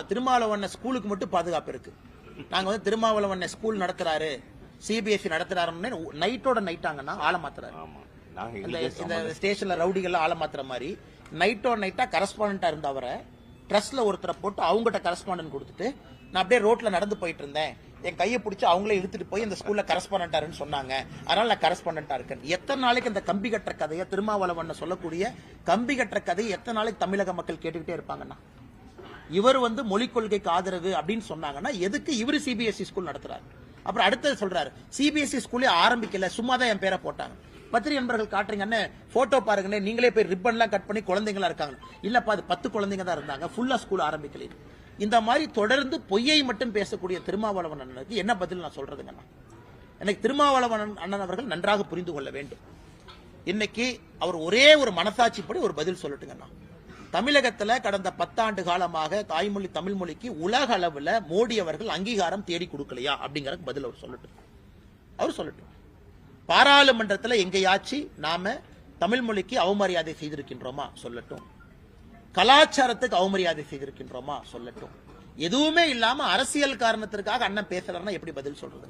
திருமாவளவன் ஸ்கூலுக்கு மட்டும் பாதுகாப்பு இருக்கு. நாங்க வந்து திருமாவளவன் ஸ்கூல் நடத்துறாரு, சிபிஎஸ்இ நடத்துறாருன்னு நைட்டோட நைட்டாங்கன்னா ஆள மாத்துறாரு. இந்த ஸ்டேஷன்ல ரவுடிகள் ஆள மாத்துற மாதிரி நைட்டோட நைட்டா கரஸ்பாண்டா இருந்த அவரை ட்ரஸ்ட்ல ஒருத்தரை போட்டு அவங்ககிட்ட கரஸ்பாண்டன்ட் கொடுத்துட்டு நான் அப்படியே ரோட்ல நடந்து போயிட்டு இருந்தேன், என் கையை பிடிச்சி அவங்களே இழுத்துட்டு போய் இந்த ஸ்கூல்ல கரஸ்பாண்டன்டாருன்னு சொன்னாங்க, அதனால நான் கரஸ்பாண்டன்டா இருக்கேன். எத்தனை நாளைக்கு இந்த கம்பி கட்டுற கதையை திருமாவளவன் சொல்லக்கூடிய கம்பி கட்டுற கதையை எத்தனை நாளைக்கு தமிழக மக்கள் கேட்டுக்கிட்டே இருப்பாங்கன்னா? இவர் வந்து மொழிக் கொள்கைக்கு ஆதரவு அப்படின்னு சொன்னாங்கன்னா எதுக்கு இவரு சிபிஎஸ்இ ஸ்கூல் நடத்துறாரு? அப்புறம் அடுத்தது சொல்றாரு சிபிஎஸ்இ ஸ்கூலே ஆரம்பிக்கல, சும்மா தான் என் பேரை போட்டாங்க. பத்திரிகை நண்பர்கள் காட்டுறீங்கன்னு போட்டோ பாருங்க, நீங்களே போய் ரிப்பன்லாம் கட் பண்ணி குழந்தைங்களா இருக்காங்க. இல்லப்பா அது 10 குழந்தைங்க தான் இருந்தாங்க, ஃபுல்லா ஸ்கூல் ஆரம்பிக்கல. இந்த மாதிரி தொடர்ந்து பொய்யை மட்டும் பேசக்கூடிய திருமாவளவன் அண்ணனுக்கு என்ன பதில் நான் சொல்றதுங்கண்ணா? எனக்கு திருமாவளவன் அண்ணன் அவர்கள் நன்றாக புரிந்து கொள்ள வேண்டும். இன்னைக்கு அவர் ஒரே ஒரு மனசாட்சிப்படி ஒரு பதில் சொல்லட்டுங்கண்ணா. தமிழகத்துல கடந்த 10 ஆண்டு காலமாக தாய்மொழி தமிழ் மொழிக்கு உலக அளவுல மோடி அவர்கள் அங்கீகாரம் தேடி கொடுக்கலையா அப்படிங்கறதுக்கு பதில் அவர் சொல்லட்டும். அவர் சொல்லட்டும். பாராளுமன்றத்தில் எங்கேயாச்சு நாம தமிழ் மொழிக்கு அவமரியாதை செய்திருக்கின்றோமா சொல்லட்டும். கலாச்சாரத்துக்கு அவமரியாதை செய்திருக்கின்றோமா சொல்லட்டும். எதுவுமே இல்லாம அரசியல் காரணத்திற்காக அண்ணன் பேசலன்னா எப்படி பதில் சொல்றது?